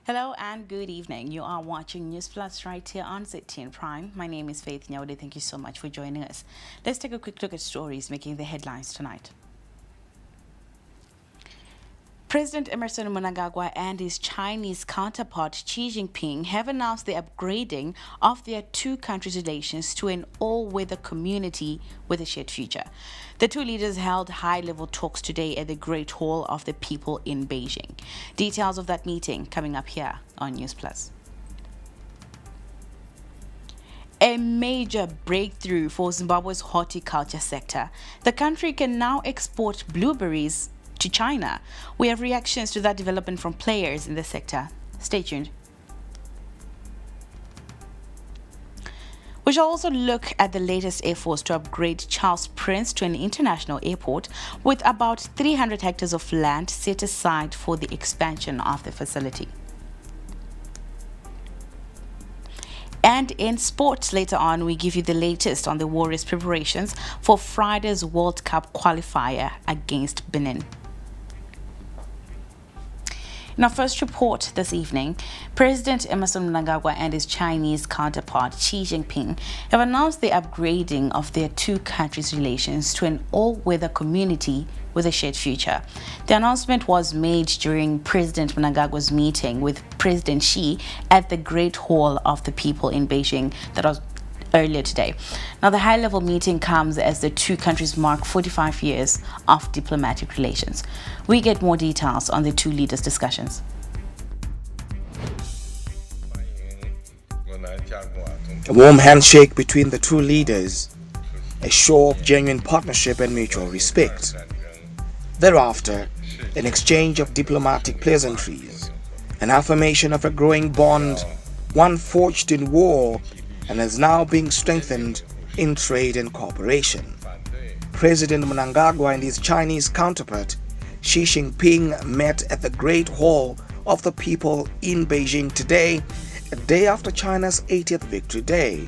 Hello and good evening. You are watching Newsplus right here on ZTN Prime. My name is Faith Nyaude. Thank you so much for joining us. Let's take a quick look at stories making the headlines tonight. President Emerson Mnangagwa and his Chinese counterpart Xi Jinping have announced the upgrading of their two countries' relations to an all-weather community with a shared future. The two leaders held high-level talks today at the Great Hall of the People in Beijing. Details of that meeting coming up here on Newsplus. A major breakthrough for Zimbabwe's horticulture sector. The country can now export blueberries to China. We have reactions to that development from players in the sector. Stay tuned. We shall also look at the latest efforts to upgrade Charles Prince to an international airport with about 300 hectares of land set aside for the expansion of the facility. And in sports, later on, we give you the latest on the Warriors' preparations for Friday's World Cup qualifier against Benin. In our first report this evening, President Emerson Mnangagwa and his Chinese counterpart Xi Jinping have announced the upgrading of their two countries' relations to an all-weather community with a shared future. The announcement was made during President Mnangagwa's meeting with President Xi at the Great Hall of the People in Beijing that was earlier today. Now, the high-level meeting comes as the two countries mark 45 years of diplomatic relations. We get more details on the two leaders' discussions. A warm handshake between the two leaders, a show of genuine partnership and mutual respect. Thereafter, an exchange of diplomatic pleasantries, an affirmation of a growing bond, one forged in war and is now being strengthened in trade and cooperation. President Mnangagwa and his Chinese counterpart Xi Jinping met at the Great Hall of the People in Beijing today, a day after China's 80th Victory Day.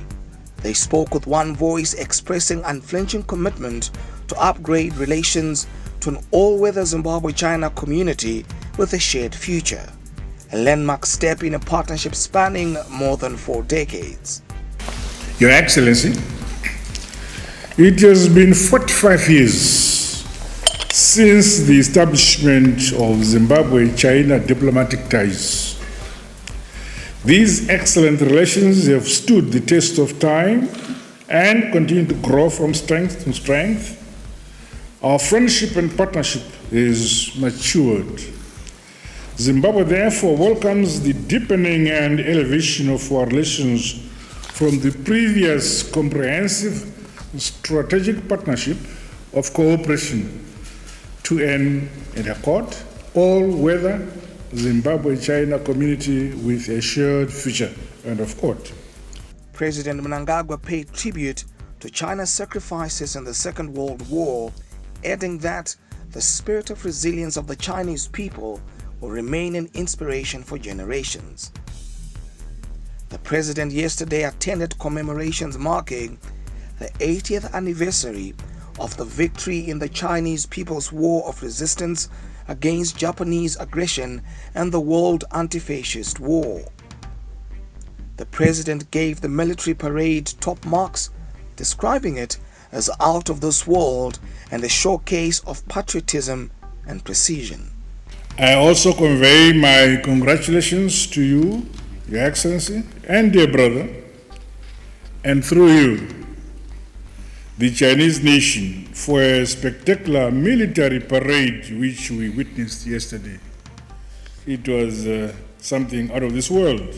They spoke with one voice, expressing unflinching commitment to upgrade relations to an all-weather Zimbabwe-China community with a shared future, a landmark step in a partnership spanning more than 4 decades. Your Excellency, it has been 45 years since the establishment of Zimbabwe-China diplomatic ties. These excellent relations have stood the test of time and continue to grow from strength to strength. Our friendship and partnership is matured. Zimbabwe therefore welcomes the deepening and elevation of our relations from the previous comprehensive strategic partnership of cooperation to an accord all-weather Zimbabwe-China community with a shared future. End of quote. President Mnangagwa paid tribute to China's sacrifices in the Second World War, adding that the spirit of resilience of the Chinese people will remain an inspiration for generations. The president yesterday attended commemorations marking the 80th anniversary of the victory in the Chinese People's War of Resistance against Japanese aggression and the World Anti-Fascist War. The president gave the military parade top marks, describing it as out of this world and a showcase of patriotism and precision. I also convey my congratulations to you, Your Excellency, and dear brother, and through you, the Chinese nation, for a spectacular military parade which we witnessed yesterday. It was something out of this world.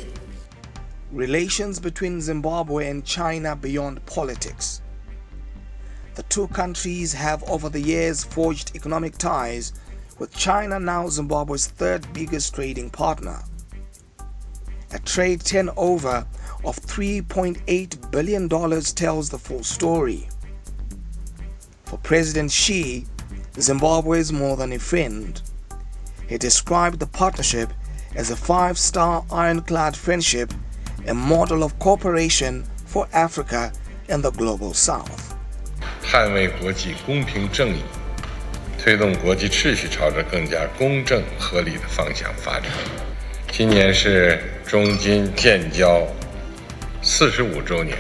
Relations between Zimbabwe and China beyond politics. The two countries have over the years forged economic ties, with China now Zimbabwe's third biggest trading partner. A trade turnover of $3.8 billion tells the full story. For President Xi, Zimbabwe is more than a friend. He described the partnership as a 5-star ironclad friendship, a model of cooperation for Africa and the global South. 捍卫国际公平正义，推动国际秩序朝着更加公正合理的方向发展。今年是中金建交45周年，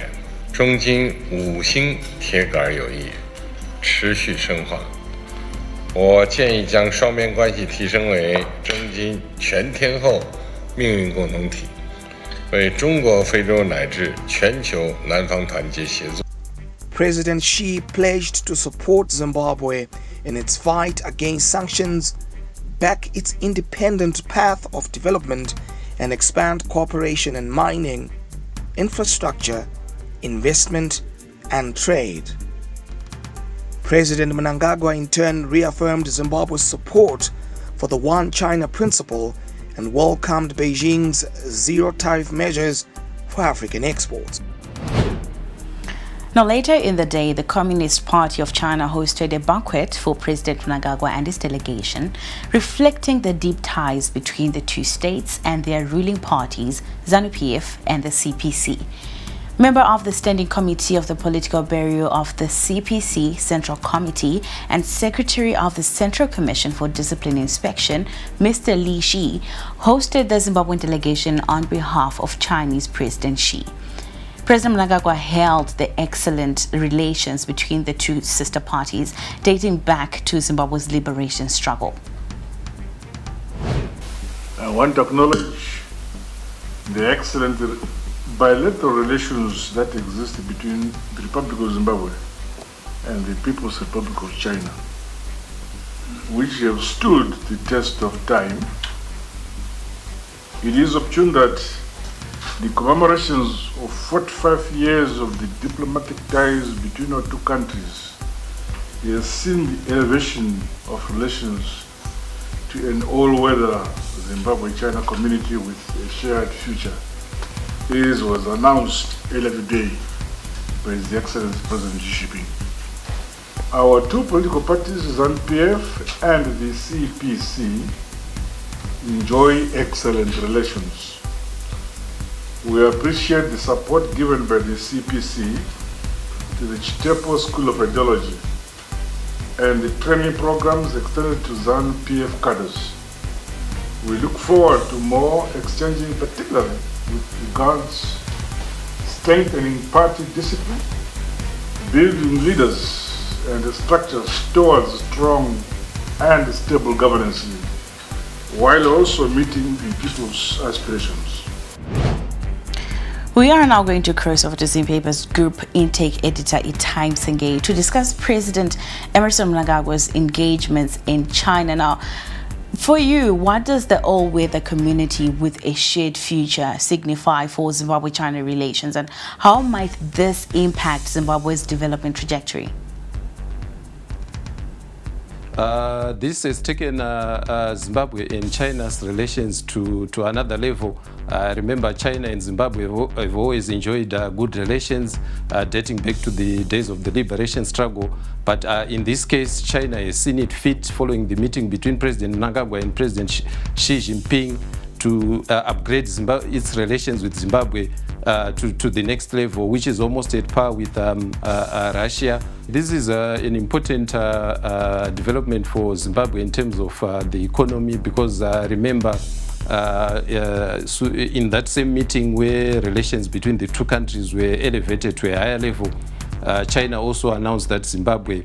中金5星铁杆友谊持续深化。我建议将双边关系提升为中金全天候命运共同体，为中国、非洲乃至全球南方团结协作。President Xi pledged to support Zimbabwe in its fight against sanctions, back its independent path of development, and expand cooperation in mining, infrastructure, investment, and trade. President Mnangagwa in turn reaffirmed Zimbabwe's support for the One China principle and welcomed Beijing's zero-tariff measures for African exports. Now, later in the day, the Communist Party of China hosted a banquet for President Mnangagwa and his delegation, reflecting the deep ties between the two states and their ruling parties, ZANU-PF and the CPC. Member of the Standing Committee of the Political Bureau of the CPC Central Committee and Secretary of the Central Commission for Discipline Inspection, Mr. Li Shi, hosted the Zimbabwean delegation on behalf of Chinese President Xi. President Mnangagwa hailed the excellent relations between the two sister parties dating back to Zimbabwe's liberation struggle. I want to acknowledge the excellent bilateral relations that exist between the Republic of Zimbabwe and the People's Republic of China, which have stood the test of time. It is opportune that the commemorations of 45 years of the diplomatic ties between our two countries has seen the elevation of relations to an all-weather Zimbabwe-China community with a shared future. This was announced earlier today by His Excellency President Xi Jinping. Our two political parties, ZANU-PF and the CPC, enjoy excellent relations. We appreciate the support given by the CPC to the Chitepo School of Ideology and the training programs extended to ZANU-PF cadres. We look forward to more exchanging, particularly with regards strengthening party discipline, building leaders and structures towards strong and stable governance, while also meeting the people's aspirations. We are now going to cross over to Zimbabwe's Group Intake Editor Itai Msengei to discuss President Emmerson Mnangagwa's engagements in China. Now, for you, what does the all-weather community with a shared future signify for Zimbabwe-China relations, and how might this impact Zimbabwe's development trajectory? This has taken Zimbabwe and China's relations to another level. Remember, China and Zimbabwe have always enjoyed good relations dating back to the days of the liberation struggle. But in this case, China has seen it fit, following the meeting between President Mnangagwa and President Xi Jinping, to upgrade its relations with Zimbabwe to the next level, which is almost at par with Russia. This is an important development for Zimbabwe in terms of the economy, because remember, in that same meeting where relations between the two countries were elevated to a higher level, China also announced that Zimbabwe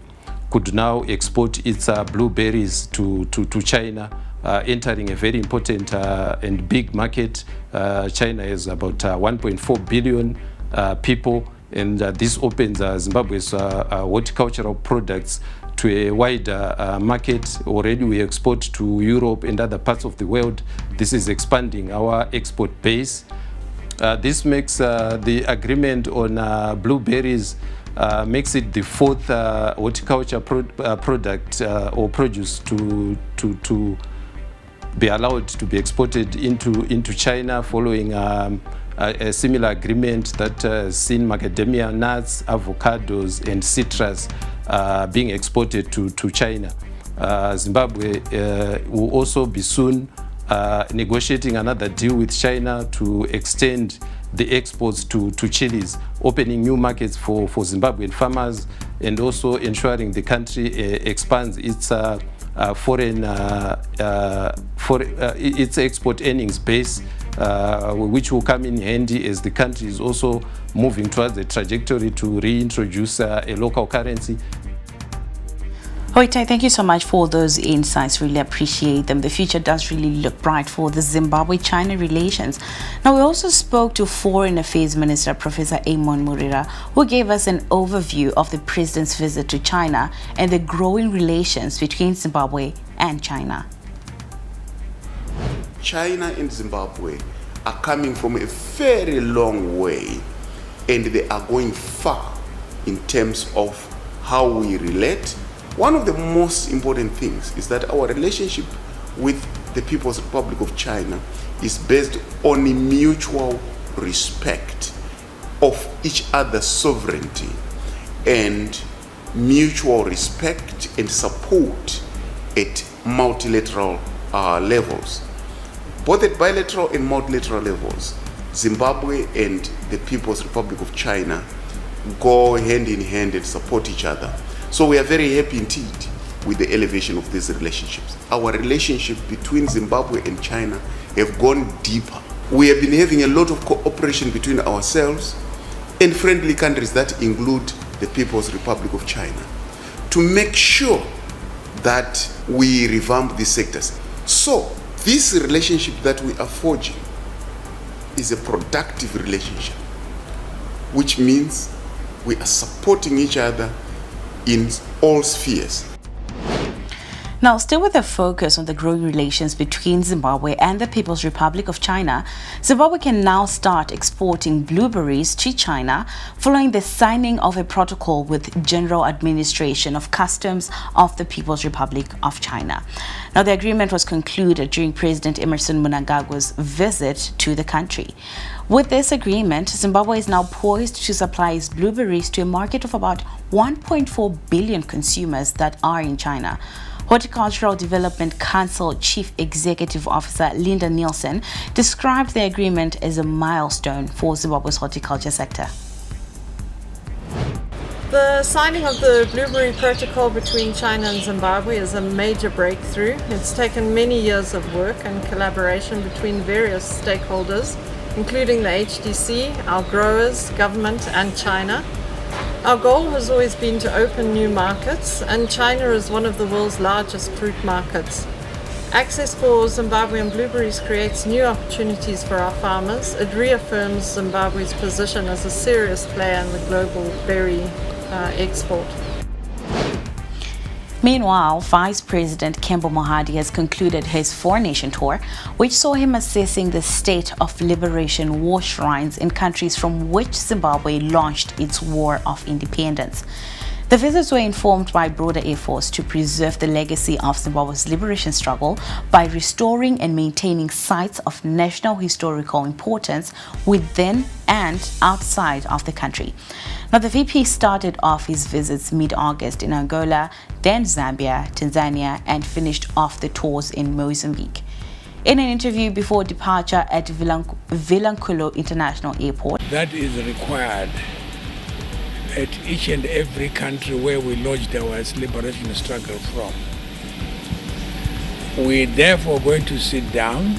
could now export its blueberries to China, entering a very important and big market. China has about 1.4 billion people, and this opens Zimbabwe's horticultural products to a wider market. Already we export to Europe and other parts of the world. This is expanding our export base. This makes the agreement on blueberries makes it the fourth horticulture product or produce to be allowed to be exported into China, following a similar agreement that has seen macadamia nuts, avocados, and citrus being exported to China. Zimbabwe will also be soon negotiating another deal with China to extend the exports to chilies, opening new markets for Zimbabwean farmers, and also ensuring the country expands its its export earnings base, which will come in handy as the country is also moving towards a trajectory to reintroduce a local currency. Hoitai, thank you so much for those insights. Really appreciate them. The future does really look bright for the Zimbabwe-China relations. Now, we also spoke to Foreign Affairs Minister Professor Amon Murira, who gave us an overview of the president's visit to China and the growing relations between Zimbabwe and China. China and Zimbabwe are coming from a very long way, and they are going far in terms of how we relate. One of the most important things is that our relationship with the People's Republic of China is based on a mutual respect of each other's sovereignty and mutual respect and support at multilateral levels. Both at bilateral and multilateral levels, Zimbabwe and the People's Republic of China go hand in hand and support each other. So we are very happy indeed with the elevation of these relationships. Our relationship between Zimbabwe and China have gone deeper. We have been having a lot of cooperation between ourselves and friendly countries that include the People's Republic of China to make sure that we revamp these sectors. So this relationship that we are forging is a productive relationship, which means we are supporting each other in all spheres. Now, still with a focus on the growing relations between Zimbabwe and the People's Republic of China, Zimbabwe can now start exporting blueberries to China following the signing of a protocol with General Administration of Customs of the People's Republic of China. Now, the agreement was concluded during President Emmerson Mnangagwa's visit to the country. With this agreement, Zimbabwe is now poised to supply its blueberries to a market of about 1.4 billion consumers that are in China. Horticultural Development Council Chief Executive Officer Linda Nielsen described the agreement as a milestone for Zimbabwe's horticulture sector. The signing of the Blueberry Protocol between China and Zimbabwe is a major breakthrough. It's taken many years of work and collaboration between various stakeholders, including the HDC, our growers, government and China. Our goal has always been to open new markets, and China is one of the world's largest fruit markets. Access for Zimbabwean blueberries creates new opportunities for our farmers. It reaffirms Zimbabwe's position as a serious player in the global berry export. Meanwhile, Vice President Kembo Mohadi has concluded his four-nation tour, which saw him assessing the state of liberation war shrines in countries from which Zimbabwe launched its war of independence. The visits were informed by broader efforts to preserve the legacy of Zimbabwe's liberation struggle by restoring and maintaining sites of national historical importance within and outside of the country. Now, the VP started off his visits mid-August in Angola, then Zambia, Tanzania, and finished off the tours in Mozambique. In an interview before departure at Vilankulo International Airport, that is required at each and every country where we lodged our liberation struggle from. We're therefore going to sit down,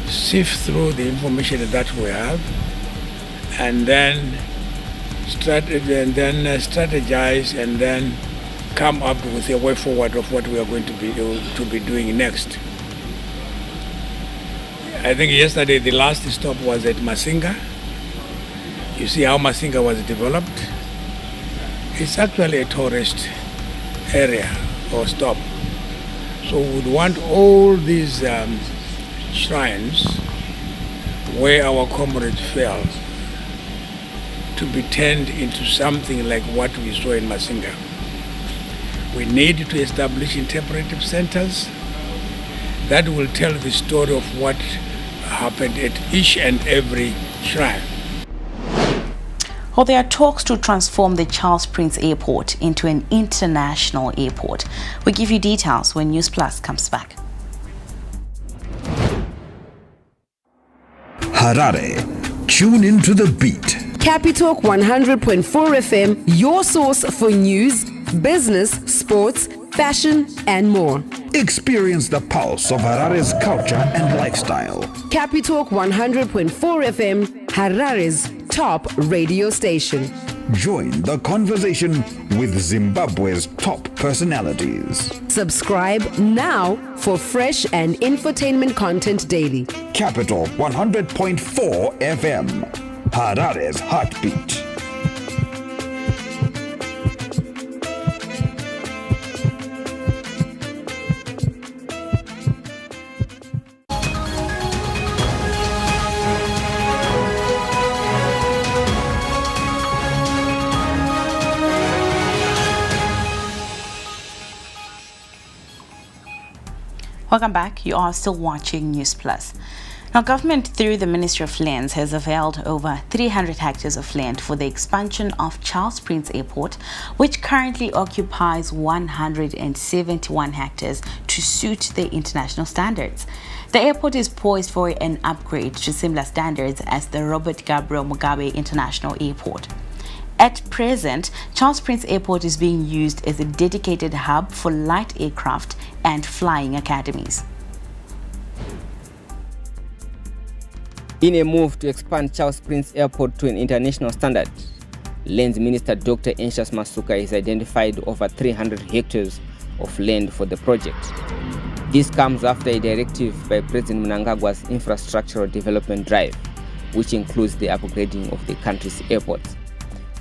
sift through the information that we have, and then strategize and then come up with a way forward of what we are going to be doing next. I think yesterday the last stop was at Masinga. You see how Masinga was developed. It's actually a tourist area or stop. So we would want all these shrines where our comrades fell to be turned into something like what we saw in Masinga. We need to establish interpretive centers that will tell the story of what happened at each and every shrine. Well, there are talks to transform the Charles Prince Airport into an international airport. We'll give you details when Newsplus comes back. Harare, tune into the beat. Capitalk 100.4 FM, your source for news, business, sports, fashion, and more. Experience the pulse of Harare's culture and lifestyle. Capitalk 100.4 FM, Harare's top radio station. Join the conversation with Zimbabwe's top personalities. Subscribe now for fresh and infotainment content daily. Capital 100.4 FM, Harare's heartbeat. Welcome back. You are still watching Newsplus. Now, government through the Ministry of Lands has availed over 300 hectares of land for the expansion of Charles Prince Airport, which currently occupies 171 hectares to suit the international standards. The airport is poised for an upgrade to similar standards as the Robert Gabriel Mugabe International Airport. At present, Charles Prince Airport is being used as a dedicated hub for light aircraft and flying academies. In a move to expand Charles Prince Airport to an international standard, Lands Minister Dr. Enshas Masuka has identified over 300 hectares of land for the project. This comes after a directive by President Mnangagwa's infrastructural development drive, which includes the upgrading of the country's airports.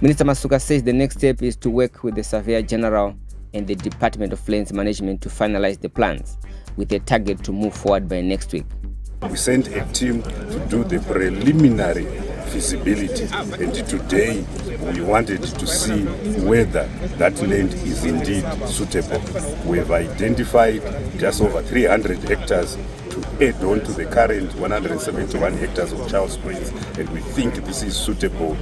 Minister Masuka says the next step is to work with the Surveyor General and the Department of Lands Management to finalize the plans, with a target to move forward by next week. We sent a team to do the preliminary feasibility, and today we wanted to see whether that land is indeed suitable. We have identified just over 300 hectares to add on to the current 171 hectares of Charles Prince, and we think this is suitable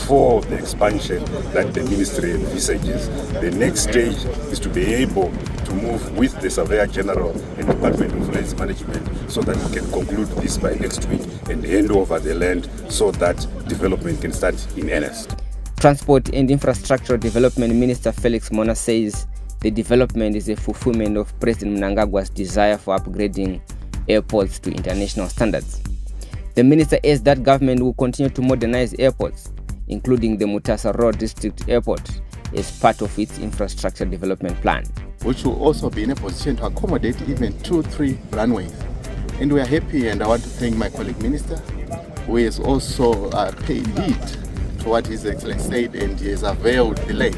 for the expansion that the ministry envisages. The next stage is to be able to move with the Surveyor General and Department of Lands Management so that we can conclude this by next week and hand over the land so that development can start in earnest. Transport and Infrastructure Development Minister Felix Mona says the development is a fulfillment of President Mnangagwa's desire for upgrading airports to international standards. The minister adds that government will continue to modernize airports, including the Mutasa Road District Airport, as part of its infrastructure development plan, which will also be in a position to accommodate even 2-3 runways. And we are happy, and I want to thank my colleague minister, who has also paid heed to what His Excellency said, and he has availed the land,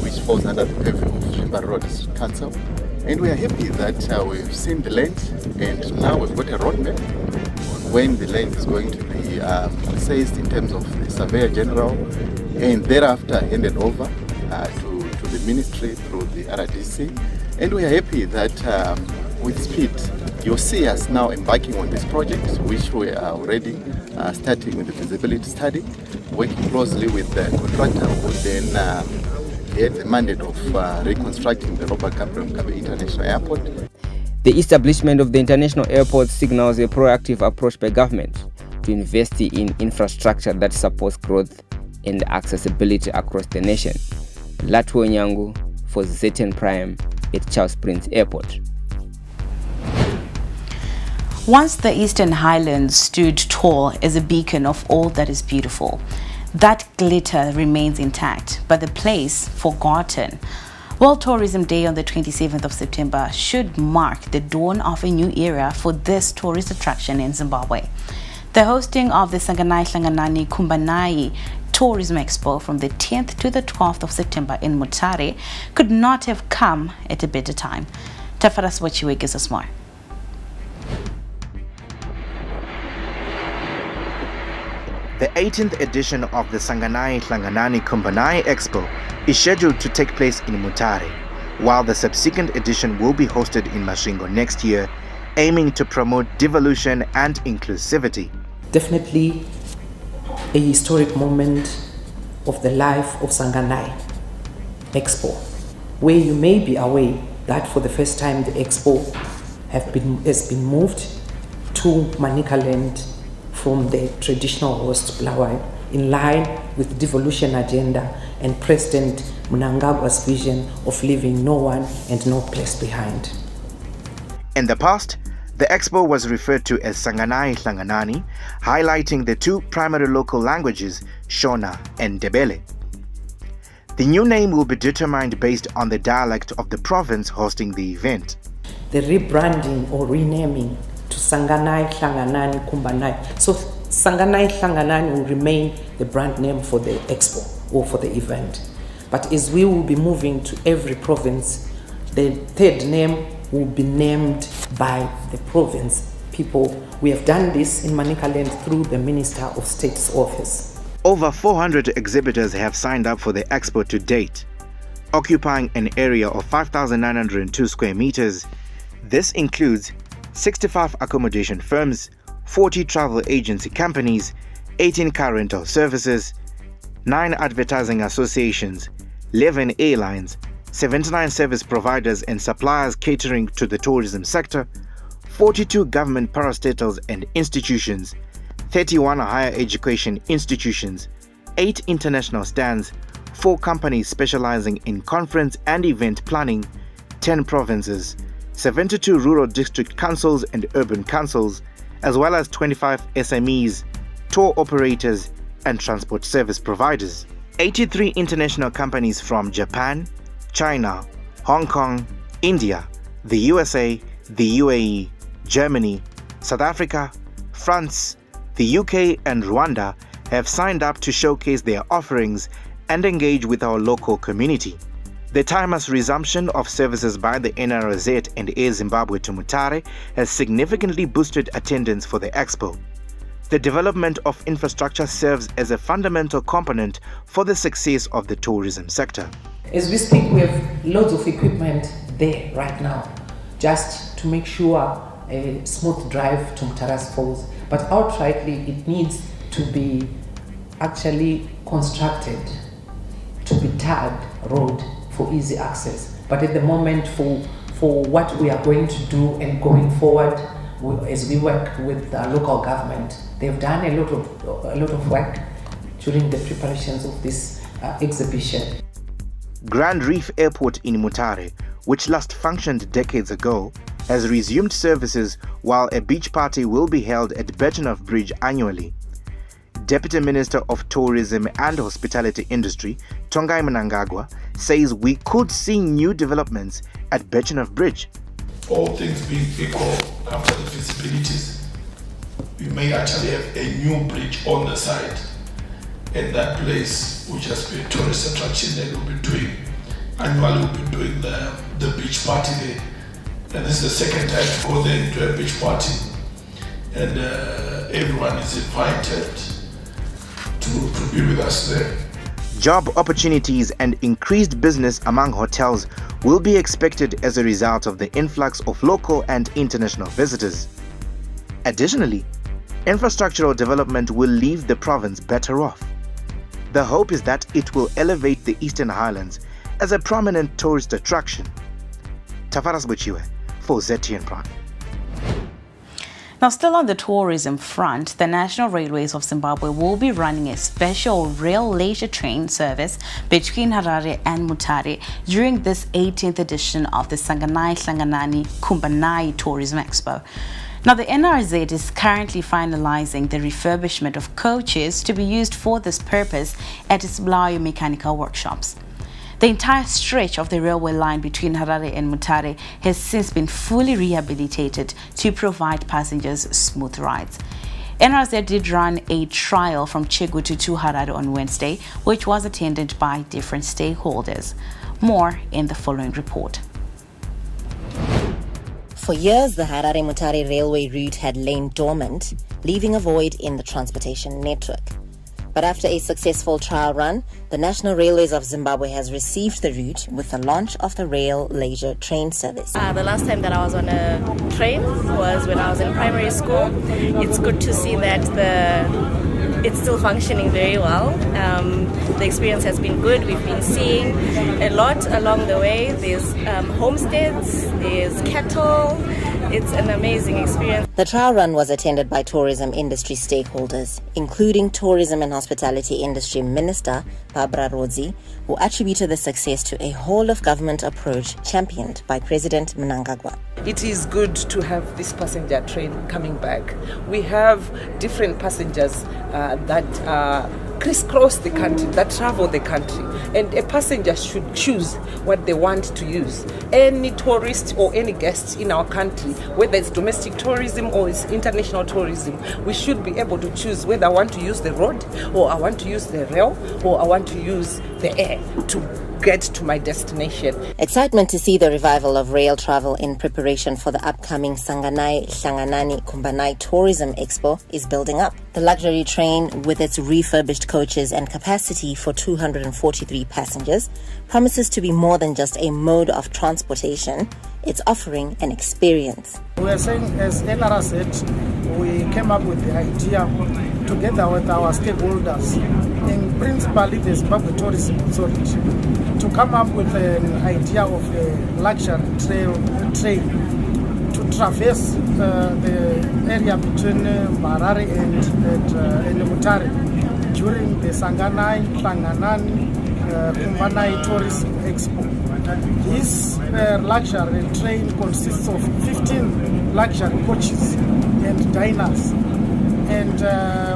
which falls under the purview of Shimba Road Council. And we are happy that we've seen the land, and now we've got a roadmap when the land is going to be assessed in terms of the Surveyor General, and thereafter handed over to the ministry through the RDC. And we are happy that with speed, you'll see us now embarking on this project, which we are already starting with the feasibility study, working closely with the contractor who then had the mandate of reconstructing the Robert Gabriel Mugabe International Airport. The establishment of the international airport signals a proactive approach by government to invest in infrastructure that supports growth and accessibility across the nation. Latwo Nyangu for ZN Prime at Charles Prince Airport. Once the Eastern Highlands stood tall as a beacon of all that is beautiful, that glitter remains intact, but the place forgotten. World Tourism Day on the 27th of September should mark the dawn of a new era for this tourist attraction in Zimbabwe. The hosting of the Sanganai Hlanganani Kumbanai Tourism Expo from the 10th to the 12th of September in Mutare could not have come at a better time. Tafaras Wachiwe gives us more. The 18th edition of the Sanganai Hlanganani Kumbanai Expo is scheduled to take place in Mutare, while the subsequent edition will be hosted in Masvingo next year, aiming to promote devolution and inclusivity. Definitely a historic moment of the life of Sanganai Expo, where you may be aware that for the first time the Expo has been moved to Manicaland from the traditional host Bulawayo. in line with devolution agenda and President Mnangagwa's vision of leaving no one and no place behind. In the past, the expo was referred to as Sanganai Hlanganani, highlighting the two primary local languages, Shona and Ndebele. The new name will be determined based on the dialect of the province hosting the event. The rebranding or renaming to Sanganai Hlanganani Kumbanai. So Sanganai Hlanganani will remain the brand name for the expo or for the event. But as we will be moving to every province, the third name will be named by the province people. We have done this in Manicaland through the Minister of State's office. Over 400 exhibitors have signed up for the expo to date. Occupying an area of 5,902 square meters, this includes 65 accommodation firms, 40 travel agency companies, 18 car rental services, 9 advertising associations, 11 airlines, 79 service providers and suppliers catering to the tourism sector, 42 government parastatals and institutions, 31 higher education institutions, 8 international stands, 4 companies specializing in conference and event planning, 10 provinces, 72 rural district councils and urban councils, as well as 25 SMEs, tour operators and transport service providers. 83 international companies from Japan, China, Hong Kong, India, the USA, the UAE, Germany, South Africa, France, the UK and Rwanda have signed up to showcase their offerings and engage with our local community. The timeless resumption of services by the NRZ and Air Zimbabwe to Mutare has significantly boosted attendance for the expo. The development of infrastructure serves as a fundamental component for the success of the tourism sector. As we speak, we have loads of equipment there right now, just to make sure a smooth drive to Mutaras Falls. But outrightly, it needs to be actually constructed to be tarred road for easy access. But at the moment, for what we are going to do and going forward, as we work with the local government, they've done a lot of work during the preparations of this exhibition. Grand Reef Airport in Mutare, which last functioned decades ago, has resumed services while a beach party will be held at Betonov Bridge annually. Deputy Minister of Tourism and Hospitality Industry, Tongai Mnangagwa, says we could see new developments at Betonov Bridge. All things being equal after the feasibilities, we may actually have a new bridge on the side, and that place will just be a tourist attraction that we'll be doing. Annually we'll be doing the beach party there. And this is the second time to go there and do a beach party. And everyone is invited to be with us there. Job opportunities and increased business among hotels will be expected as a result of the influx of local and international visitors. Additionally, infrastructural development will leave the province better off. The hope is that it will elevate the Eastern Highlands as a prominent tourist attraction. Tafaras Buchiwe for ZTN Prime. Now, still on the tourism front, the National Railways of Zimbabwe will be running a special rail leisure train service between Harare and Mutare during this 18th edition of the Sanganai Hlanganani Kumbanai Tourism Expo. Now, the NRZ is currently finalizing the refurbishment of coaches to be used for this purpose at its Blayo mechanical workshops. The entire stretch of the railway line between Harare and Mutare has since been fully rehabilitated to provide passengers smooth rides. NRZ did run a trial from Chegutu to Harare on Wednesday, which was attended by different stakeholders. More in the following report. For years, the Harare-Mutare railway route had lain dormant, leaving a void in the transportation network. But after a successful trial run, the National Railways of Zimbabwe has received the route with the launch of the rail leisure train service. The last time that I was on a train was when I was in primary school. It's good to see that it's still functioning very well. The experience has been good. We've been seeing a lot along the way. There's homesteads, there's cattle, it's an amazing experience. The trial run was attended by tourism industry stakeholders, including Tourism and Hospitality Industry Minister Barbara Rodzi, who attributed the success to a whole-of-government approach championed by President Mnangagwa. It is good to have this passenger train coming back. We have different passengers that crisscross the country, that travel the country, and a passenger should choose what they want to use. Any tourist or any guest in our country, whether it's domestic tourism or it's international tourism, we should be able to choose whether I want to use the road, or I want to use the rail, or I want to use the air to get to my destination. Excitement to see the revival of rail travel in preparation for the upcoming Sanganai Hlanganani Kumbanai Tourism Expo is building up. The luxury train, with its refurbished coaches and capacity for 243 passengers, promises to be more than just a mode of transportation. It's offering an experience. We are saying, as Enara said, we came up with the idea together with our stakeholders, in principally the Zimbabwe Tourism Authority, to come up with an idea of a luxury train to traverse the area between Harare and Mutare during the Sanganai Hlanganani Kumbanai Tourism Expo. This luxury train consists of 15 luxury coaches and diners, and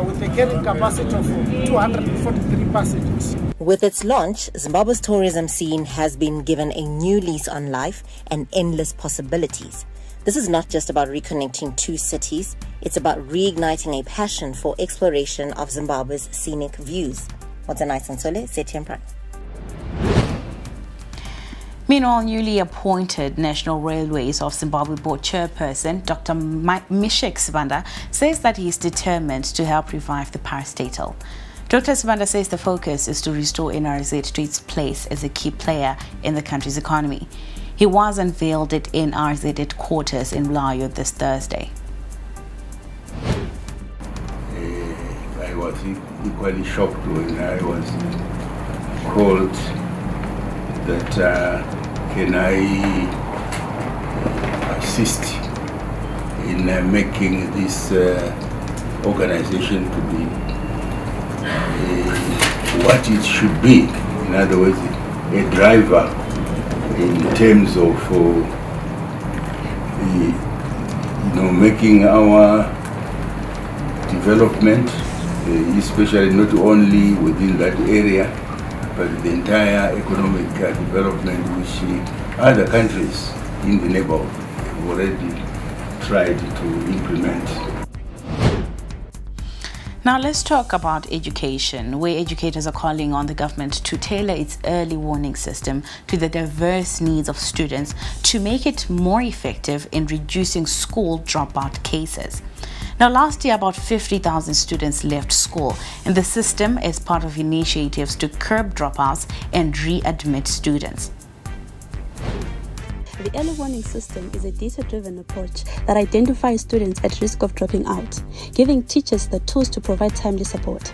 with a carrying capacity of 243 passengers. With its launch, Zimbabwe's tourism scene has been given a new lease on life and endless possibilities. This is not just about reconnecting two cities, it's about reigniting a passion for exploration of Zimbabwe's scenic views. Motanai Sansole, CTM Prime. Meanwhile, newly appointed National Railways of Zimbabwe Board Chairperson Dr. Mishek Sibanda says that he is determined to help revive the parastatal. Dr. Sibanda says the focus is to restore NRZ to its place as a key player in the country's economy. He was unveiled at NRZ headquarters in Blayo this Thursday. I was equally shocked when I was called that can I assist in making this organization to be what it should be. In other words, a driver in terms of making our development, especially not only within that area, but the entire economic development which other countries in the neighborhood have already tried to implement. Now let's talk about education, where educators are calling on the government to tailor its early warning system to the diverse needs of students to make it more effective in reducing school dropout cases. Now, last year, about 50,000 students left school, and the system is part of initiatives to curb dropouts and readmit students. The early warning system is a data-driven approach that identifies students at risk of dropping out, giving teachers the tools to provide timely support.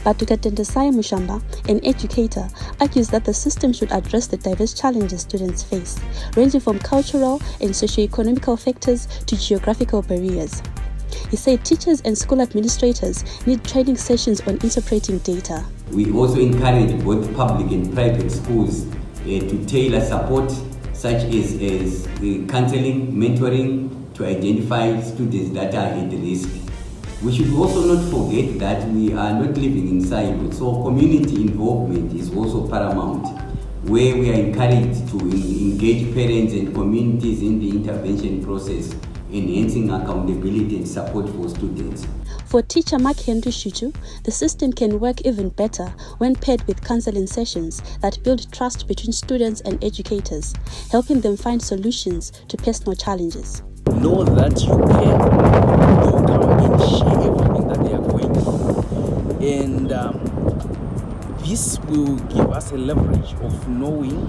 But Dr. Tendesai Mushamba, an educator, argues that the system should address the diverse challenges students face, ranging from cultural and socio-economical factors to geographical barriers. He said teachers and school administrators need training sessions on interpreting data. We also encourage both public and private schools to tailor support such as counseling, mentoring, to identify students that are at risk. We should also not forget that we are not living in silos, so community involvement is also paramount, where we are encouraged to engage parents and communities in the intervention process, enhancing accountability and support for students. For teacher Mark Henry Shutu, the system can work even better when paired with counseling sessions that build trust between students and educators, helping them find solutions to personal challenges. Know that you can. You come and share everything that they are going through. And this will give us a leverage of knowing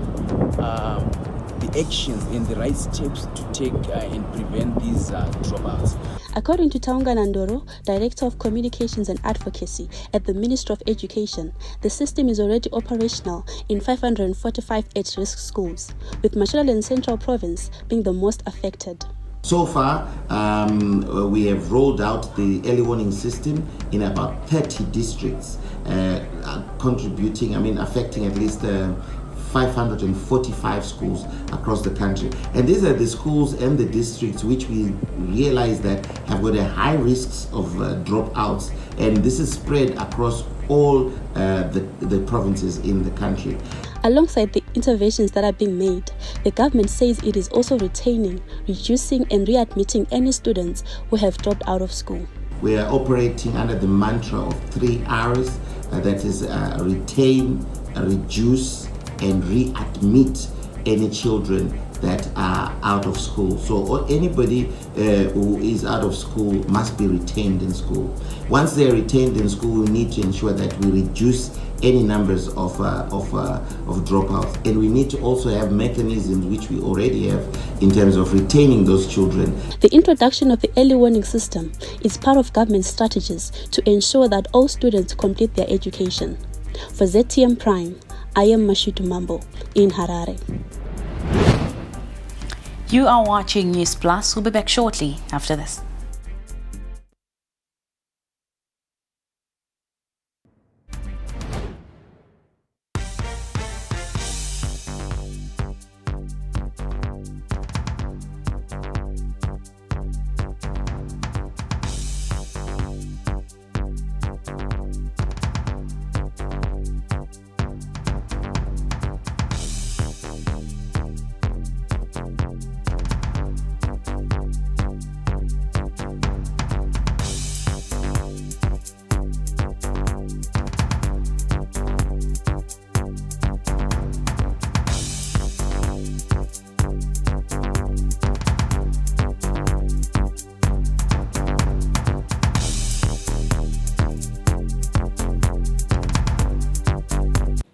the actions and the right steps to take and prevent these dropouts. According to Taunga Nandoro, Director of Communications and Advocacy at the Ministry of Education, the system is already operational in 545 at-risk schools, with Mashonaland Central Province being the most affected. So far, we have rolled out the early warning system in about 30 districts, affecting at least 545 schools across the country. And these are the schools and the districts which we realize that have got a high risks of dropouts, and this is spread across all the provinces in the country. Alongside the interventions that are being made, the government says it is also retaining, reducing and readmitting any students who have dropped out of school. We are operating under the mantra of 3 R's, that is retain, reduce and readmit any children that are out of school. So anybody who is out of school must be retained in school. Once they are retained in school, we need to ensure that we reduce any numbers of dropouts, and we need to also have mechanisms which we already have in terms of retaining those children. The introduction of the early warning system is part of government strategies to ensure that all students complete their education. For ZTM Prime, I am Mashitu Mambo in Harare. You are watching Newsplus. We'll be back shortly after this.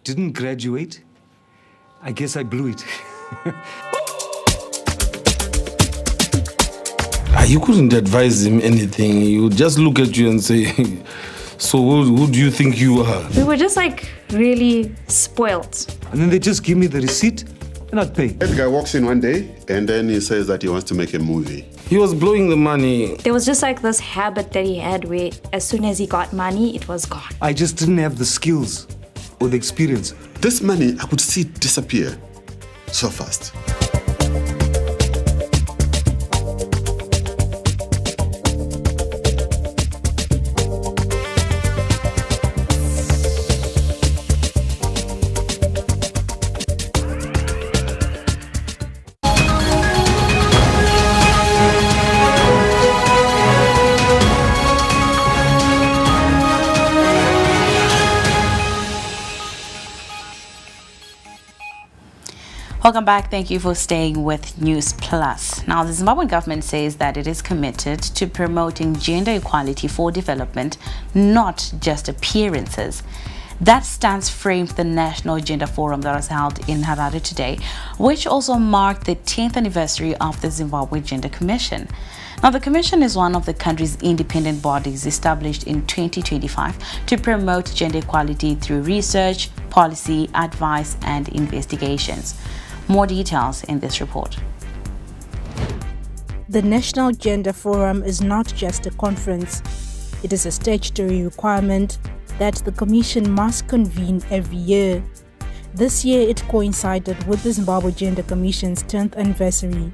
Didn't graduate. I guess I blew it. You couldn't advise him anything. He would just look at you and say, so who do you think you are? We were just like really spoiled. And then they just give me the receipt and I'd pay. That guy walks in one day and then he says that he wants to make a movie. He was blowing the money. There was just like this habit that he had where as soon as he got money, it was gone. I just didn't have the skills or the experience. This money, I could see it disappear so fast. Welcome back. Thank you for staying with Newsplus. Now, the Zimbabwean government says that it is committed to promoting gender equality for development, not just appearances. That stance framed the National Gender Forum that was held in Harare today, which also marked the 10th anniversary of the Zimbabwe Gender Commission. Now, the Commission is one of the country's independent bodies established in 2025 to promote gender equality through research, policy, advice, and investigations. More details in this report. The National Gender Forum is not just a conference. It is a statutory requirement that the Commission must convene every year. This year it coincided with the Zimbabwe Gender Commission's 10th anniversary.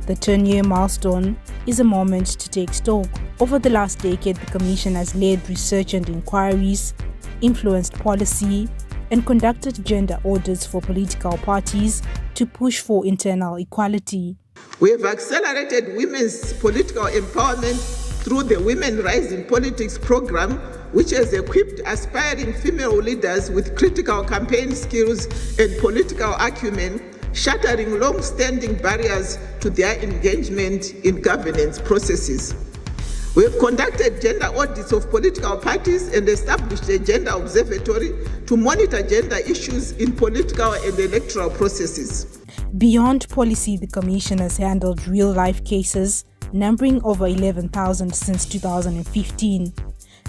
The 10-year milestone is a moment to take stock. Over the last decade, the Commission has led research and inquiries, influenced policy, and conducted gender audits for political parties to push for internal equality. We have accelerated women's political empowerment through the Women Rise in Politics program, which has equipped aspiring female leaders with critical campaign skills and political acumen, shattering long-standing barriers to their engagement in governance processes. We have conducted gender audits of political parties and established a gender observatory to monitor gender issues in political and electoral processes. Beyond policy, the Commission has handled real-life cases, numbering over 11,000 since 2015.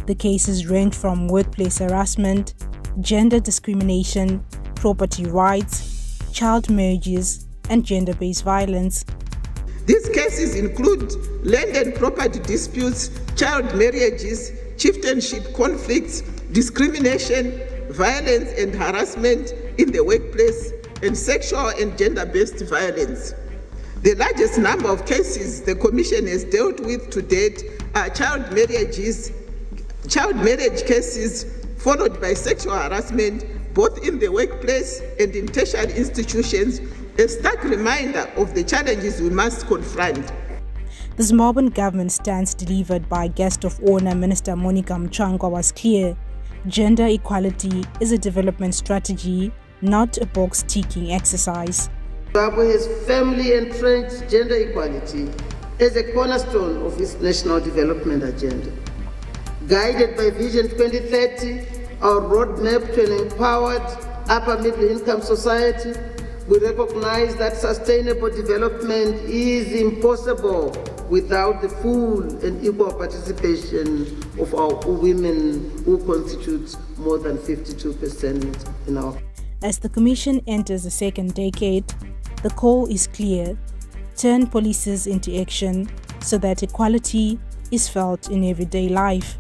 The cases range from workplace harassment, gender discrimination, property rights, child marriages, and gender-based violence. These cases include land and property disputes, child marriages, chieftainship conflicts, discrimination, violence and harassment in the workplace, and sexual and gender-based violence. The largest number of cases the Commission has dealt with to date are child marriage cases, followed by sexual harassment, both in the workplace and in tertiary institutions, a stark reminder of the challenges we must confront. The Zimbabwean government stance delivered by guest of honor Minister Monica Mchangwa was clear. Gender equality is a development strategy, not a box-ticking exercise. Zimbabwe has firmly entrenched gender equality as a cornerstone of its national development agenda. Guided by Vision 2030, our roadmap to an empowered upper middle income society, we recognize that sustainable development is impossible without the full and equal participation of our women, who constitute more than 52% in our. As the Commission enters the second decade, the call is clear: turn policies into action so that equality is felt in everyday life.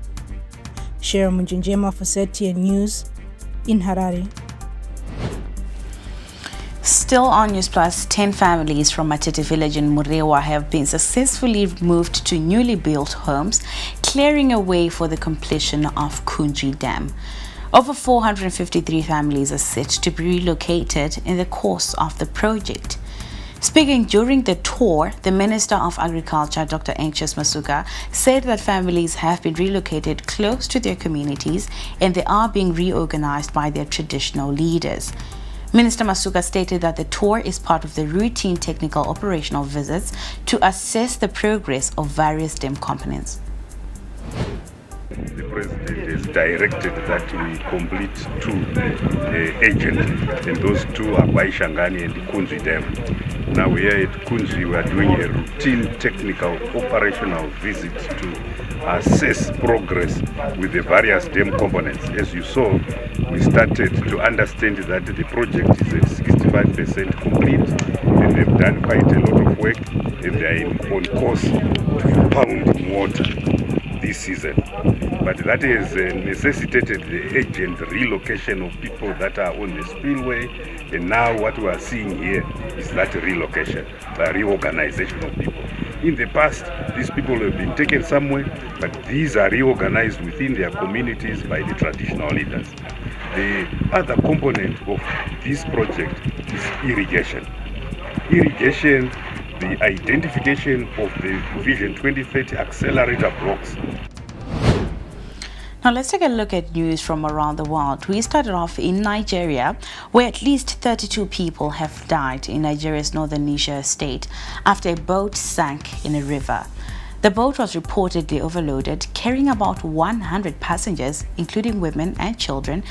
Shera Munjinjema for ZTN News in Harare. Still on Newsplus, 10 families from Matete village in Murewa have been successfully moved to newly built homes, clearing a way for the completion of Kunji Dam. Over 453 families are set to be relocated in the course of the project. Speaking during the tour, the Minister of Agriculture, Dr. Anxious Masuka, said that families have been relocated close to their communities and they are being reorganized by their traditional leaders. Minister Masuka stated that the tour is part of the routine technical operational visits to assess the progress of various dam components. The President has directed that we complete two agents, and those two are Baishangani and Kunji Dam. Now we are at Kunji, we are doing a routine technical operational visit to assess progress with the various dam components. As you saw, we started to understand that the project is at 65% complete, and they've done quite a lot of work, and they are on course to pound water this season. But that has necessitated the urgent relocation of people that are on the spillway, and now what we are seeing here is that relocation, the reorganization of people. In the past, these people have been taken somewhere, but these are reorganized within their communities by the traditional leaders. The other component of this project is irrigation. Irrigation, the identification of the Vision 2030 accelerator blocks. Now let's take a look at news from around the world. We started off in Nigeria, where at least 32 people have died in Nigeria's northern Niger state after a boat sank in a river. The boat was reportedly overloaded, carrying about 100 passengers, including women and children,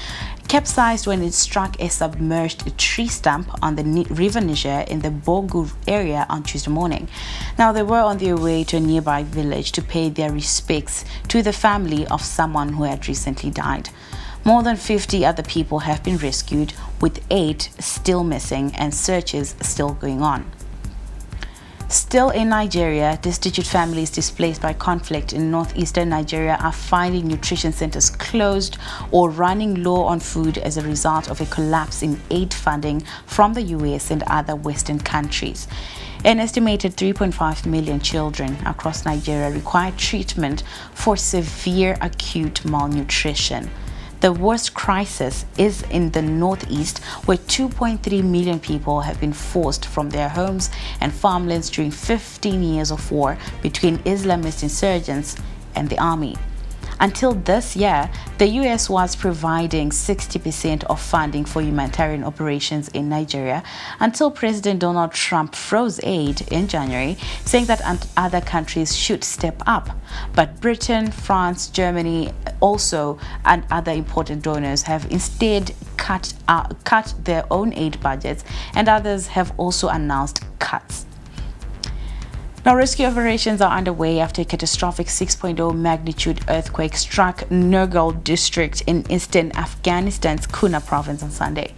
capsized when it struck a submerged tree stump on the river Niger in the Bogu area on Tuesday morning. Now, they were on their way to a nearby village to pay their respects to the family of someone who had recently died. More than 50 other people have been rescued, with 8 still missing and searches still going on. Still in Nigeria, destitute families displaced by conflict in northeastern Nigeria are finding nutrition centers closed or running low on food as a result of a collapse in aid funding from the US and other Western countries. An estimated 3.5 million children across Nigeria require treatment for severe acute malnutrition. The worst crisis is in the northeast, where 2.3 million people have been forced from their homes and farmlands during 15 years of war between Islamist insurgents and the army. Until this year, the US was providing 60% of funding for humanitarian operations in Nigeria until President Donald Trump froze aid in January, saying that other countries should step up. But Britain, France, Germany also and other important donors have instead cut their own aid budgets, and others have also announced cuts. Now, rescue operations are underway after a catastrophic 6.0 magnitude earthquake struck Nurgal district in eastern Afghanistan's Kuna province on Sunday.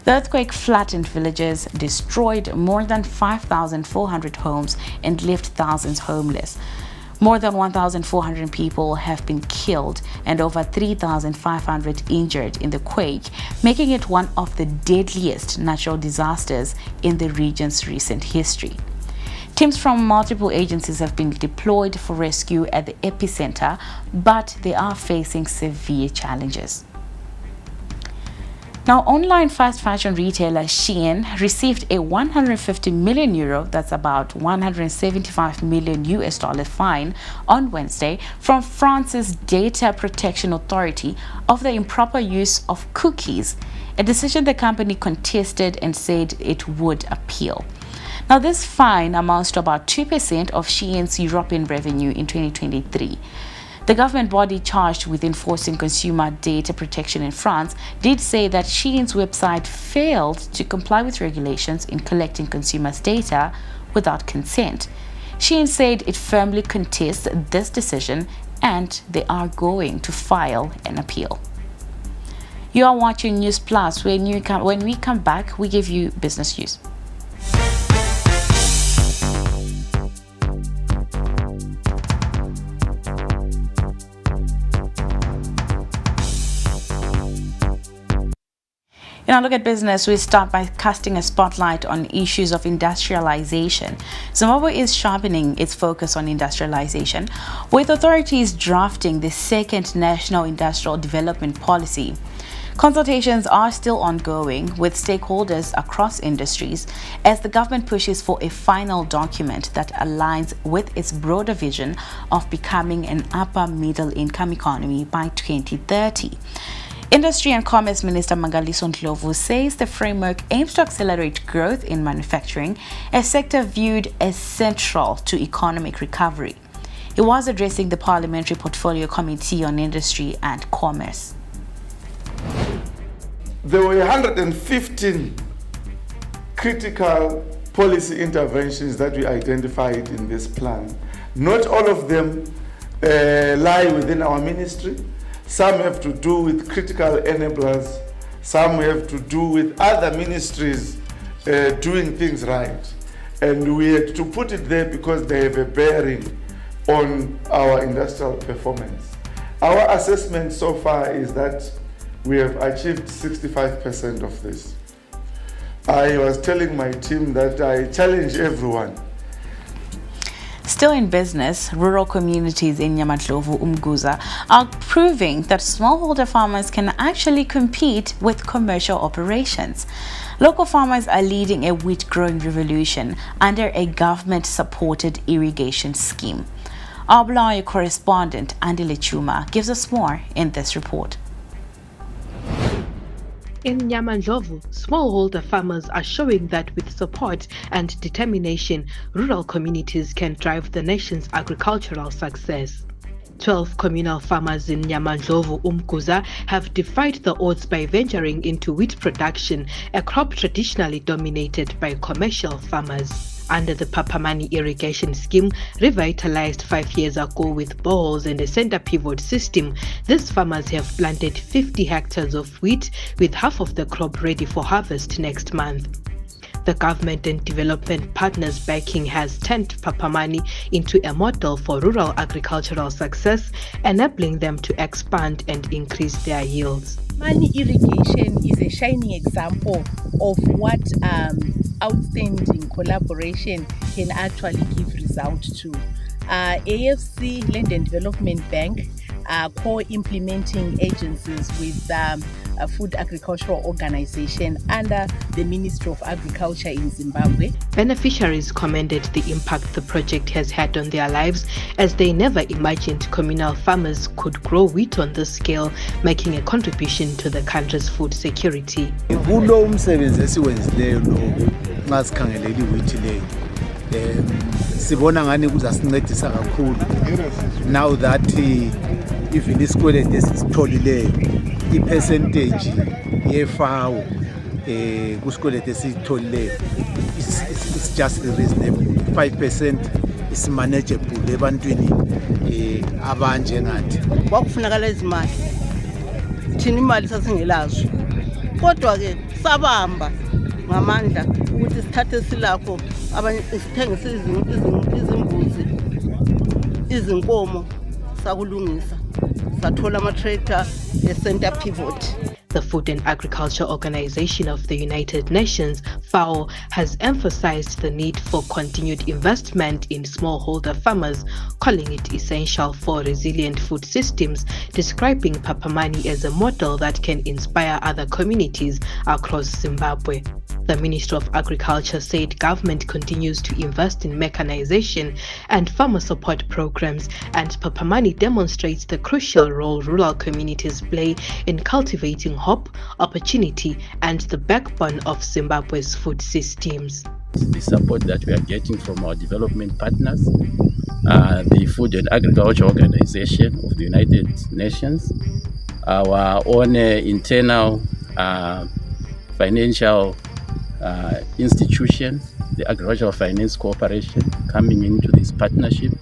The earthquake flattened villages, destroyed more than 5,400 homes, and left thousands homeless. More than 1,400 people have been killed and over 3,500 injured in the quake, making it one of the deadliest natural disasters in the region's recent history. Teams from multiple agencies have been deployed for rescue at the epicenter, but they are facing severe challenges. Now, online fast fashion retailer Shein received a 150 million euro, that's about 175 million US dollar fine on Wednesday from France's Data Protection Authority of the improper use of cookies, a decision the company contested and said it would appeal. Now, this fine amounts to about 2% of Shein's European revenue in 2023. The government body charged with enforcing consumer data protection in France did say that Shein's website failed to comply with regulations in collecting consumers' data without consent. Shein said it firmly contests this decision and they are going to file an appeal. You are watching Newsplus. When we come back, we give you business news. In our look at business, we start by casting a spotlight on issues of industrialization. Zimbabwe is sharpening its focus on industrialization, with authorities drafting the second National Industrial Development Policy. Consultations are still ongoing with stakeholders across industries as the government pushes for a final document that aligns with its broader vision of becoming an upper middle income economy by 2030. Industry and Commerce Minister Mangaliso Ndlovu says the framework aims to accelerate growth in manufacturing, a sector viewed as central to economic recovery. He was addressing the Parliamentary Portfolio Committee on Industry and Commerce. There were 115 critical policy interventions that we identified in this plan. Not all of them lie within our ministry. Some have to do with critical enablers. Some have to do with other ministries doing things right. And we had to put it there because they have a bearing on our industrial performance. Our assessment so far is that we have achieved 65% of this. I was telling my team that I challenge everyone. Still in business, rural communities in Nyamadlovu, Umguza are proving that smallholder farmers can actually compete with commercial operations. Local farmers are leading a wheat growing revolution under a government-supported irrigation scheme. Our Bulawayo correspondent Andile Chuma gives us more in this report. In Nyamadlovu, smallholder farmers are showing that with support and determination, rural communities can drive the nation's agricultural success. 12 communal farmers in Nyamadlovu, Umguza have defied the odds by venturing into wheat production, a crop traditionally dominated by commercial farmers. Under the Papamani irrigation scheme, revitalized 5 years ago with boreholes and a center pivot system, these farmers have planted 50 hectares of wheat with half of the crop ready for harvest next month. The government and development partners' backing has turned Papamani into a model for rural agricultural success, enabling them to expand and increase their yields. Mani irrigation is a shining example of what outstanding collaboration can actually give result to. AFC Land and Development Bank are co-implementing agencies with a food agricultural organization under the Ministry of Agriculture in Zimbabwe. Beneficiaries commended the impact the project has had on their lives, as they never imagined communal farmers could grow wheat on this scale, making a contribution to the country's food security. Sibona ngani kuzasincedisa kakhulu now that even isikwelede esisitholileyo ipercentage yefawo kusikwelede esitholileyo it's just reasonable. 5% is manageable ebantwini abanje ngathi. Kwakufunakala izimali thina imali sasingelazo kodwa ke sabamba ngamandla ukuthi sithathe silapho abanye sithengisa izimbuzi izinkomo sakulungisa sathola ama-tractor e-center pivot. The Food and Agriculture Organization of the United Nations, FAO, has emphasized the need for continued investment in smallholder farmers, calling it essential for resilient food systems, describing Papamani as a model that can inspire other communities across Zimbabwe. The Minister of Agriculture said government continues to invest in mechanization and farmer support programs, and Papamani demonstrates the crucial role rural communities play in cultivating hope, opportunity, and the backbone of Zimbabwe's food systems. The support that we are getting from our development partners, the Food and Agriculture Organization of the United Nations, our own internal financial institution, the Agricultural Finance Corporation, coming into this partnership,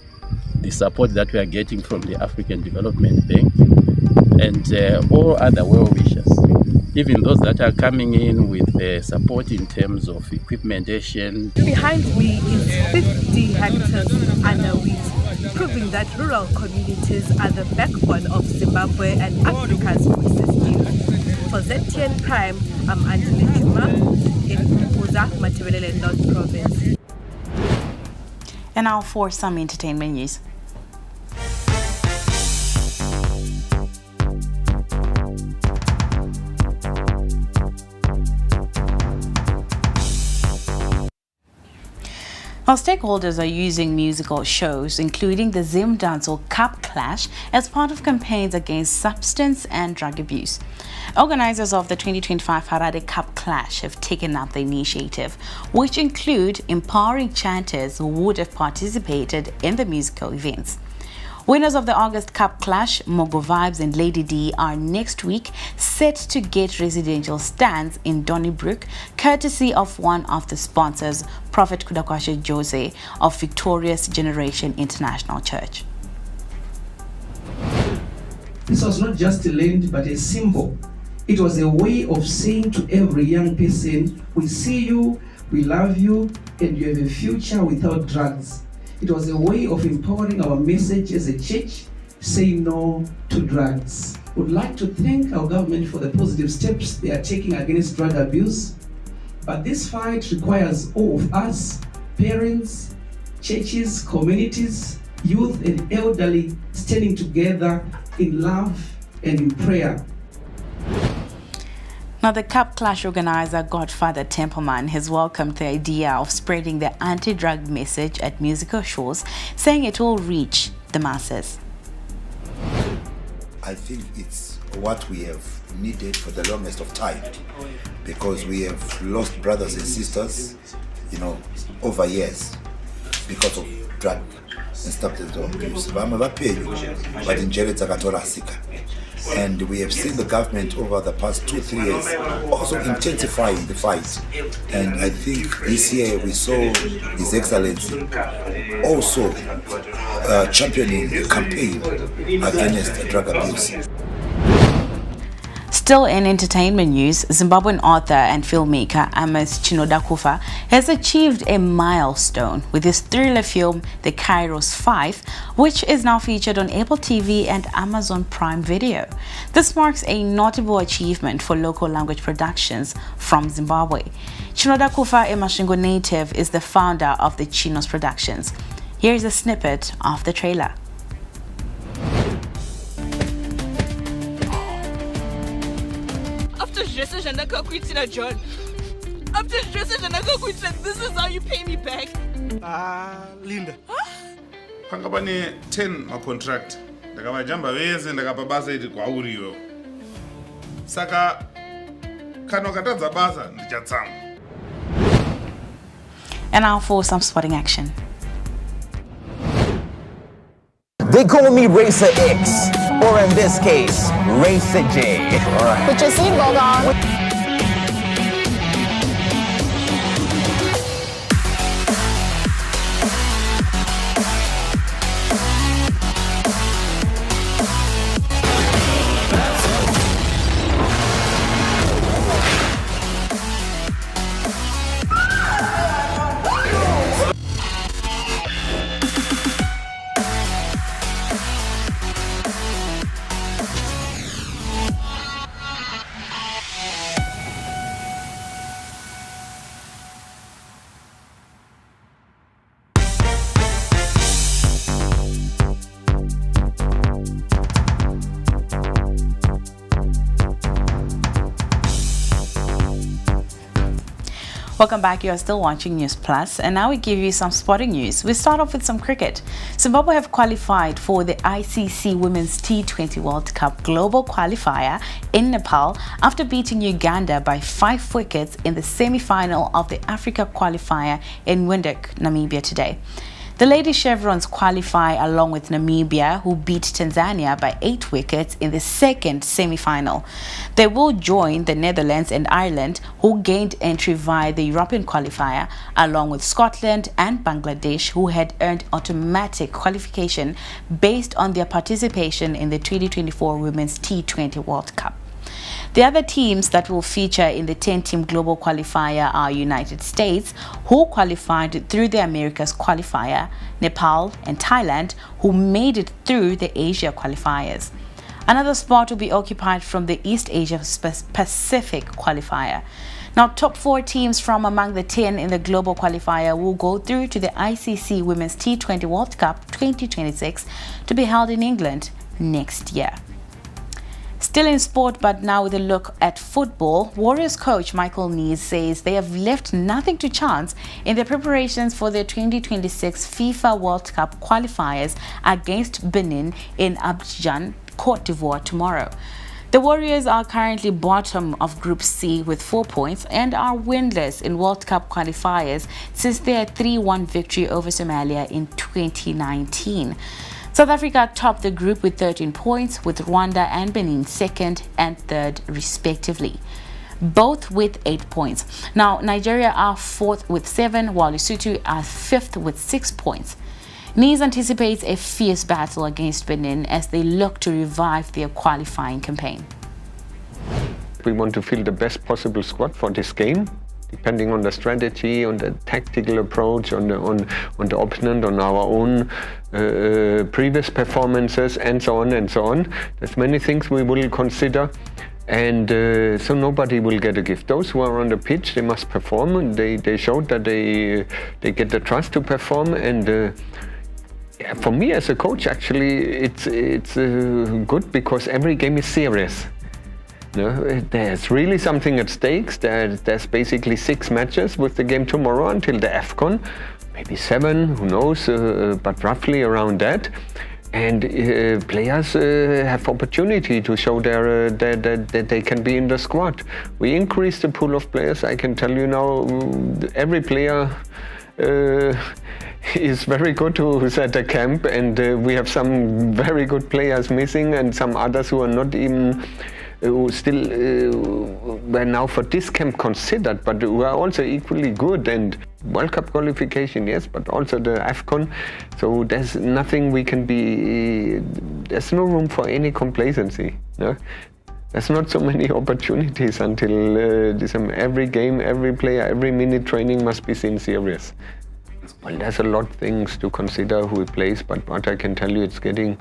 the support that we are getting from the African Development Bank, and all other well-wishers, even those that are coming in with support in terms of equipmentation. Behind me is 50 hectares under wheat, proving that rural communities are the backbone of Zimbabwe and Africa's food system. For ZTN Prime, I'm Angela Juma in Uza, Matebelele North Province. And now for some entertainment news. Our stakeholders are using musical shows, including the Zim Dancehall Cup Clash, as part of campaigns against substance and drug abuse. Organizers of the 2025 Harare Cup Clash have taken up the initiative, which include empowering chanters who would have participated in the musical events. Winners of the August Cup Clash, Mogo Vibes and Lady D, are next week set to get residential stands in Donnybrook, courtesy of one of the sponsors, Prophet Kudakwashe Jose of Victorious Generation International Church. This was not just a land but a symbol. It was a way of saying to every young person, we see you, we love you, and you have a future without drugs. It was a way of empowering our message as a church, saying no to drugs. We would like to thank our government for the positive steps they are taking against drug abuse. But this fight requires all of us, parents, churches, communities, youth and elderly, standing together in love and in prayer. Now, the Cup Clash organizer, Godfather Templeman, has welcomed the idea of spreading the anti-drug message at musical shows, saying it will reach the masses. I think it's what we have needed for the longest of time, because we have lost brothers and sisters, over years because of drug and substance abuse. And we have seen the government over the past 2-3 years also intensifying the fight. And I think this year we saw His Excellency also championing the campaign against drug abuse. Still in entertainment news, Zimbabwean author and filmmaker Amos Chinodakufa has achieved a milestone with his thriller film The Kairos 5, which is now featured on Apple TV and Amazon Prime Video. This marks a notable achievement for local language productions from Zimbabwe. Chinodakufa, a Mashingo native, is the founder of the Chinos Productions. Here is a snippet of the trailer. John. After this is how you pay me back. Linda. Pangabane 10 ma contract. Ndakabajamba vese ndakapa basa iti kwauriyo. Saka kana ukatadza basa ndichatsama. And now for some sporting action. They call me Racer X, or in this case, Racer J. Put your seatbelt on. Welcome back. You are still watching Newsplus, and now we give you some sporting news. We start off with some cricket. Zimbabwe have qualified for the ICC Women's T20 World Cup Global Qualifier in Nepal after beating Uganda by 5 wickets in the semi-final of the Africa Qualifier in Windhoek, Namibia today. The Lady Chevrons qualify along with Namibia, who beat Tanzania by 8 wickets in the second semi-final. They will join the Netherlands and Ireland, who gained entry via the European qualifier, along with Scotland and Bangladesh, who had earned automatic qualification based on their participation in the 2024 Women's T20 World Cup. The other teams that will feature in the 10-team global qualifier are United States, who qualified through the Americas qualifier, Nepal and Thailand, who made it through the Asia qualifiers. Another spot will be occupied from the East Asia Pacific qualifier. Now, top 4 teams from among the 10 in the global qualifier will go through to the ICC Women's T20 World Cup 2026 to be held in England next year. Still in sport, but now with a look at football, Warriors coach Michael Nees says they have left nothing to chance in their preparations for the 2026 FIFA World Cup qualifiers against Benin in Abidjan, Cote d'Ivoire tomorrow. The Warriors are currently bottom of Group C with 4 points and are winless in World Cup qualifiers since their 3-1 victory over Somalia in 2019. South Africa topped the group with 13 points, with Rwanda and Benin second and third respectively, both with 8 points. Now, Nigeria are 4th with 7, while Lesotho are 5th with 6 points. Nees anticipates a fierce battle against Benin as they look to revive their qualifying campaign. We want to field the best possible squad for this game, depending on the strategy, on the tactical approach, on the opponent, on our own previous performances, and so on and so on. There's many things we will consider, and so nobody will get a gift. Those who are on the pitch, they must perform. They showed that they get the trust to perform, and for me as a coach, actually, it's good because every game is serious. No, there's really something at stake. There's basically 6 matches with the game tomorrow until the AFCON, maybe 7, who knows, but roughly around that. And players have opportunity to show that they can be in the squad. We increased the pool of players. I can tell you now, every player is very good who's at the camp, and we have some very good players missing and some others who are not even who still were now for this camp considered, but who are also equally good. And World Cup qualification, yes, but also the AFCON. So there's nothing we can be, there's no room for any complacency. No? There's not so many opportunities until December. Every game, every player, every minute training must be seen serious. Well, there's a lot of things to consider who plays, but what I can tell you, it's getting,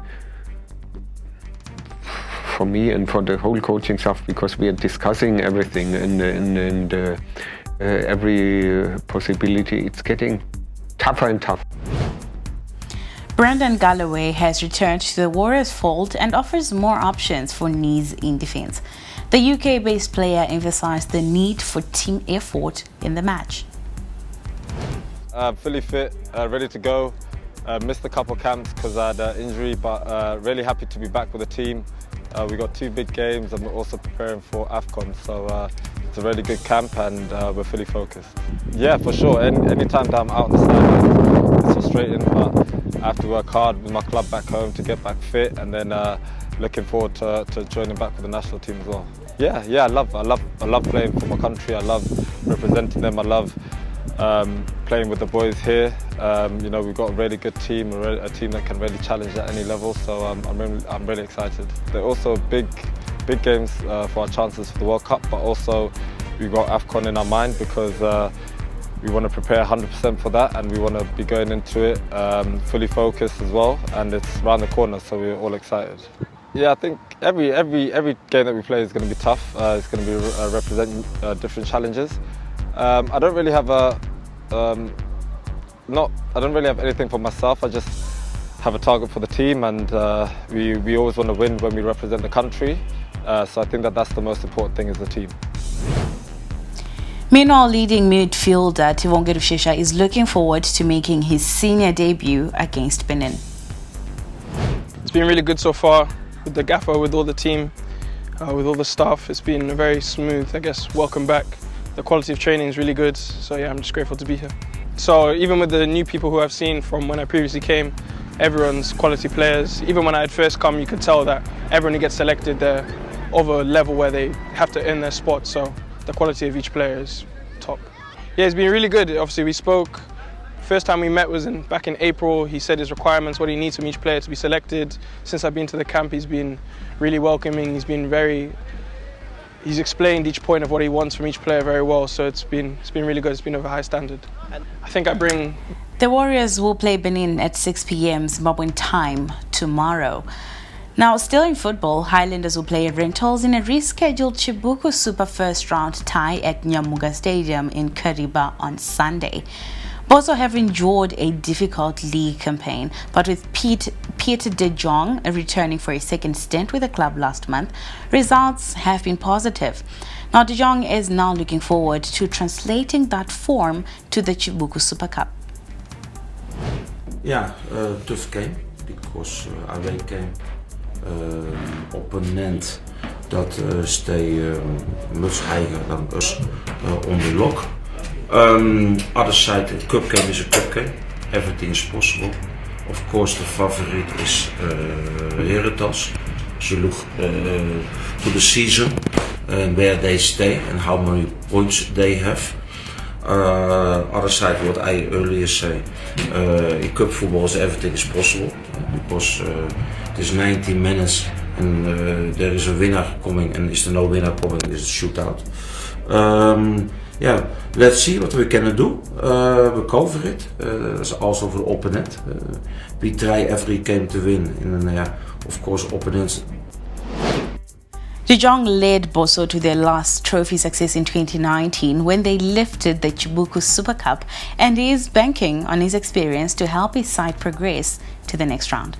for me and for the whole coaching staff, because we are discussing everything and every possibility, it's getting tougher and tougher. Brendan Galloway has returned to the Warriors' fold and offers more options for Nees in defense. The UK-based player emphasized the need for team effort in the match. Fully fit, ready to go. Missed a couple camps because I had an injury, but really happy to be back with the team. We got 2 big games and we're also preparing for AFCON, so it's a really good camp and we're fully focused. Yeah, for sure. Anytime that I'm out on the sideline, it's frustrating, but I have to work hard with my club back home to get back fit, and then looking forward to joining back with the national team as well. Yeah, I love playing for my country. I love representing them. I love playing with the boys here. You know, we've got a really good team, a team that can really challenge at any level, so I'm really excited. They're also big games for our chances for the World Cup, but also we've got AFCON in our mind because we want to prepare 100% for that, and we want to be going into it fully focused as well, and it's around the corner, so we're all excited. Yeah, I think every game that we play is going to be tough. It's going to be representing different challenges. I don't really have anything for myself. I just have a target for the team, and we always want to win when we represent the country. So I think that's the most important thing, is the team. Meanwhile, leading midfielder Tivonge Rushesha is looking forward to making his senior debut against Benin. It's been really good so far with the gaffer, with all the team, with all the staff. It's been a very smooth, I guess, welcome back. The quality of training is really good, so yeah, I'm just grateful to be here. So even with the new people who I've seen from when I previously came, everyone's quality players. Even when I had first come, you could tell that everyone who gets selected, they're of a level where they have to earn their spot, so the quality of each player is top. Yeah, it's been really good. Obviously, we spoke. First time we met was back in April. He said his requirements, what he needs from each player to be selected. Since I've been to the camp, he's been really welcoming. He's explained each point of what he wants from each player very well. So it's been really good. It's been of a high standard. I think I bring. The Warriors will play Benin at 6 p.m. Zimbabwean time tomorrow. Now, still in football, Highlanders will play Rentals in a rescheduled Chibuku Super First Round tie at Nyamuga Stadium in Kariba on Sunday. Boso have endured a difficult league campaign, but with Peter De Jong returning for a second stint with the club last month, results have been positive. Now, De Jong is now looking forward to translating that form to the Chibuku Super Cup. Yeah, tough game because away game. Opponent that stay much higher than us on the log. Other side, the cup game is a cup game. Everything is possible. Of course, the favorite is Herentals. So look to the season where they stay and how many points they have. Other side, what I earlier say, in cup football, everything is possible because it is 90 minutes and there is a winner coming, and is there no winner coming, it is a shootout. Yeah, let's see what we can do. We cover it. Also for the opponent. We try every game to win, and of course, opponents. De Jong led Boso to their last trophy success in 2019 when they lifted the Chibuku Super Cup, and he is banking on his experience to help his side progress to the next round.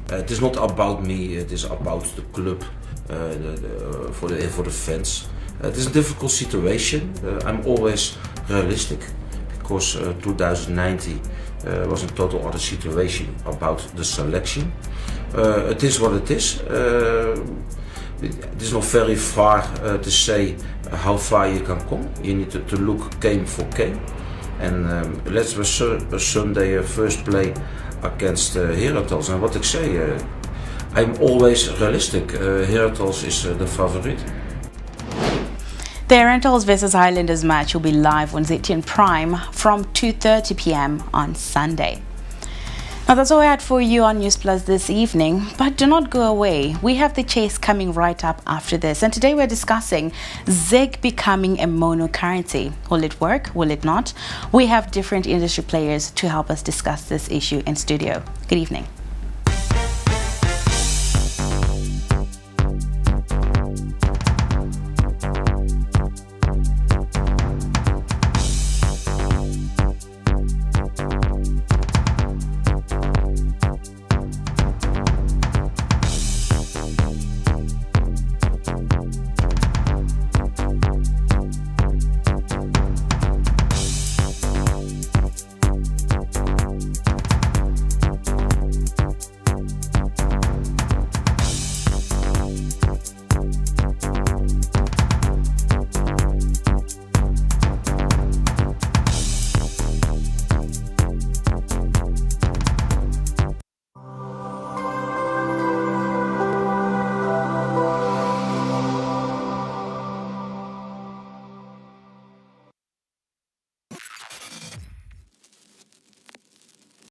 It is not about me, it is about the club, for the fans. It is a difficult situation. I'm always realistic because 2019 was a total other situation about the selection. It is what it is. It is not very far to say how far you can come. You need to look game for game. And let's Sunday first play against Herentals. And what I say, I'm always realistic. Herentals is the favorite. The Rentals vs Highlanders match will be live on ZTN Prime from 2:30 p.m. on Sunday. Now that's all I had for you on Newsplus this evening, but do not go away. We have the chase coming right up after this, and today we're discussing ZiG becoming a monocurrency. Will it work? Will it not? We have different industry players to help us discuss this issue in studio. Good evening.